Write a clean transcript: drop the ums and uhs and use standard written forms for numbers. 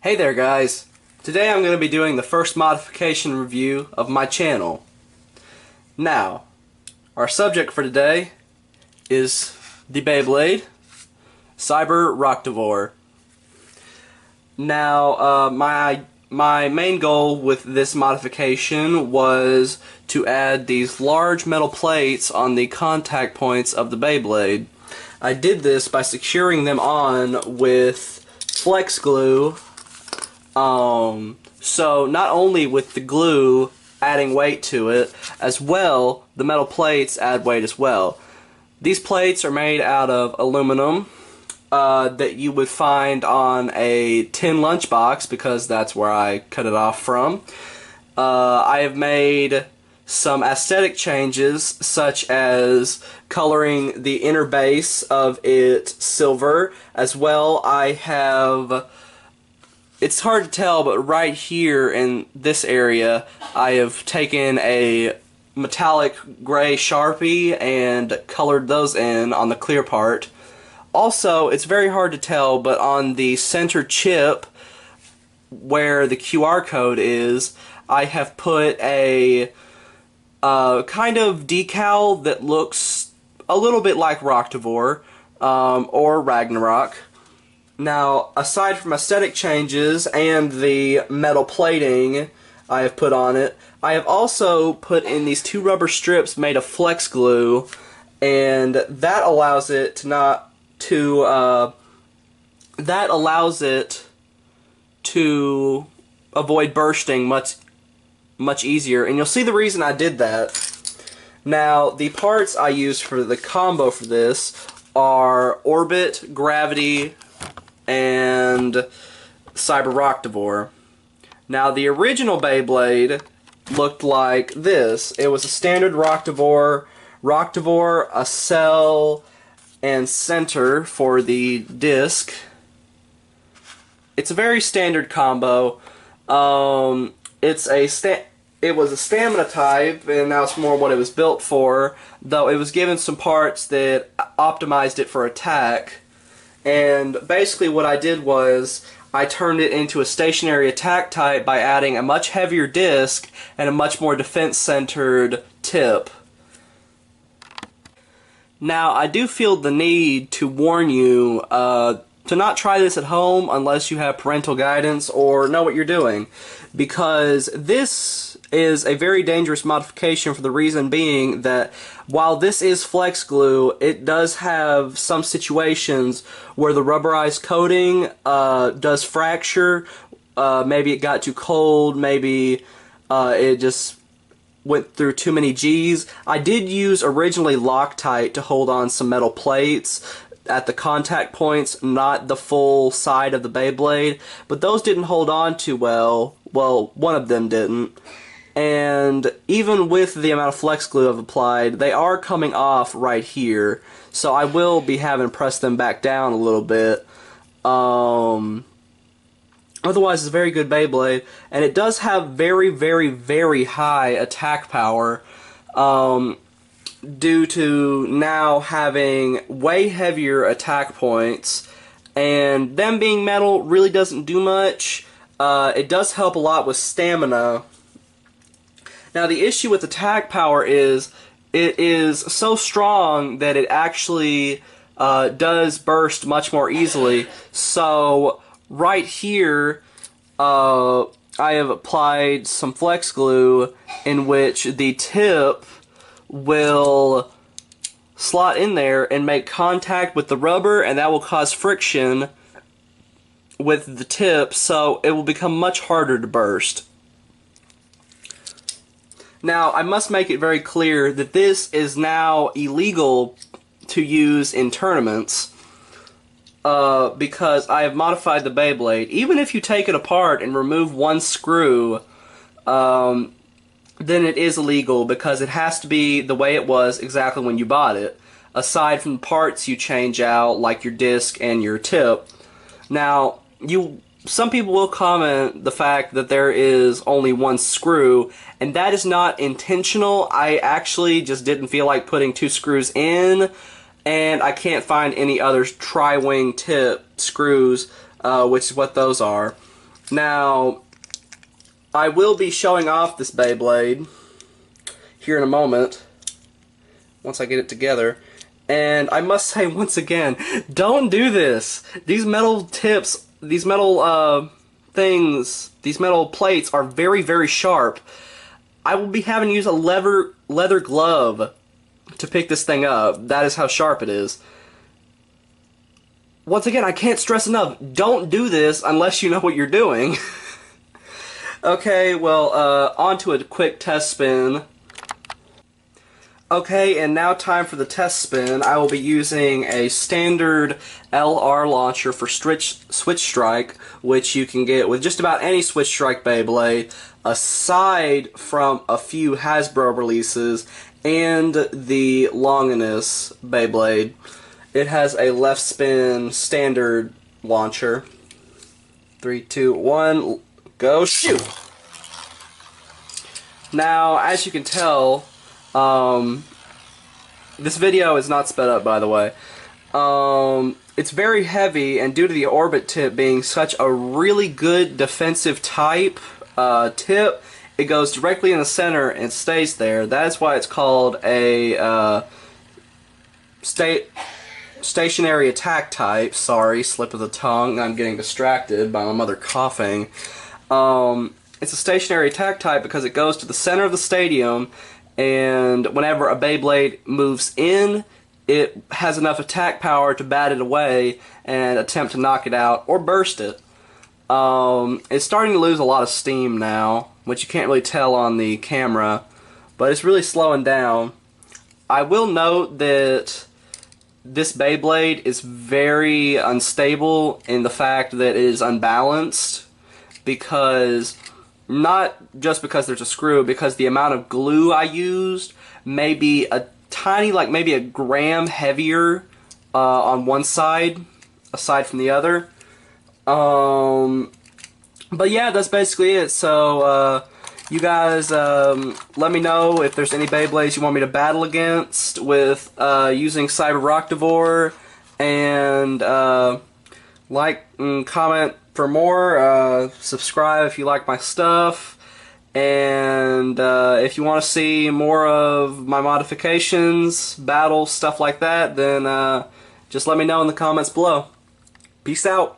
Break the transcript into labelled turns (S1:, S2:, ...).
S1: Hey there guys, today I'm going to be doing the first modification review of my channel. Now, our subject for today is the Beyblade Cyber Roktavor. Now, my main goal with this modification was to add these large metal plates on the contact points of the Beyblade. I did this by securing them on with flex glue. So not only with the glue adding weight to it, as well, the metal plates add weight as well. These plates are made out of aluminum that you would find on a tin lunchbox because that's where I cut it off from. I have made some aesthetic changes, such as coloring the inner base of it silver. As well, I have... It's hard to tell, but right here in this area, I have taken a metallic gray Sharpie and colored those in on the clear part. Also, it's very hard to tell, but on the center chip, where the QR code is, I have put a kind of decal that looks a little bit like Roktavor or Ragnarok. Now, aside from aesthetic changes and the metal plating I have put on it, I have also put in these two rubber strips made of flex glue, and that allows it to avoid bursting much easier, and you'll see the reason I did that. Now, the parts I used for the combo for this are Orbit, Gravity, and Cyber Roktavor. Now, the original Beyblade looked like this. It was a standard Roktavor, a cell, and center for the disc. It's a very standard combo. It was a stamina type, and that's more what it was built for, though it was given some parts that optimized it for attack. And basically what I did was I turned it into a stationary attack type by adding a much heavier disc and a much more defense-centered tip. Now, I do feel the need to warn you to not try this at home unless you have parental guidance or know what you're doing, because this is a very dangerous modification for the reason being that while this is flex glue, it does have some situations where the rubberized coating does fracture. Maybe it got too cold, maybe it just went through too many G's. I did use originally Loctite to hold on some metal plates at the contact points, not the full side of the Beyblade, but those didn't hold on too well. Well, one of them didn't. And even with the amount of flex glue I've applied, they are coming off right here, so I will be having to press them back down a little bit. Otherwise, it's a very good Beyblade, and it does have very, very, very high attack power, due to now having way heavier attack points, and them being metal really doesn't do much. It does help a lot with stamina. Now, the issue with attack power is it is so strong that it actually does burst much more easily. So right here, I have applied some flex glue in which the tip will slot in there and make contact with the rubber, and that will cause friction with the tip, so it will become much harder to burst. Now, I must make it very clear that this is now illegal to use in tournaments because I have modified the Beyblade. Even if you take it apart and remove one screw, then it is illegal because it has to be the way it was exactly when you bought it, aside from parts you change out, like your disc and your tip. Now, some people will comment the fact that there is only one screw, and that is not intentional. I actually just didn't feel like putting two screws in, and I can't find any other tri-wing tip screws, which is what those are. Now, I will be showing off this Beyblade here in a moment, once I get it together. And I must say once again, don't do this. These metal tips, these metal things, these metal plates are very, very sharp. I will be having to use a leather glove to pick this thing up. That is how sharp it is. Once again, I can't stress enough, don't do this unless you know what you're doing. Okay, well, on to a quick test spin. Okay, and now time for the test spin. I will be using a standard LR launcher for Switch Strike, which you can get with just about any Switch Strike Beyblade, aside from a few Hasbro releases and the Longinus Beyblade. It has a left spin standard launcher. 3, 2, 1, go shoot! Now, as you can tell, this video is not sped up, by the way. It's very heavy, and due to the orbit tip being such a really good defensive type tip, it goes directly in the center and stays there. That's why it's called a stationary attack type. Sorry, slip of the tongue. I'm getting distracted by my mother coughing. It's a stationary attack type because it goes to the center of the stadium, and whenever a Beyblade moves in, it has enough attack power to bat it away and attempt to knock it out or burst it. It's starting to lose a lot of steam now, which you can't really tell on the camera, but it's really slowing down. I will note that this Beyblade is very unstable in the fact that it is unbalanced, because not just because there's a screw, because the amount of glue I used may be a tiny, like maybe a gram heavier on one side aside from the other. But yeah, that's basically it. So you guys let me know if there's any Beyblades you want me to battle against with using Cyber Roktavor, and like and comment for more. Subscribe if you like my stuff, and if you want to see more of my modifications, battles, stuff like that, then just let me know in the comments below. Peace out.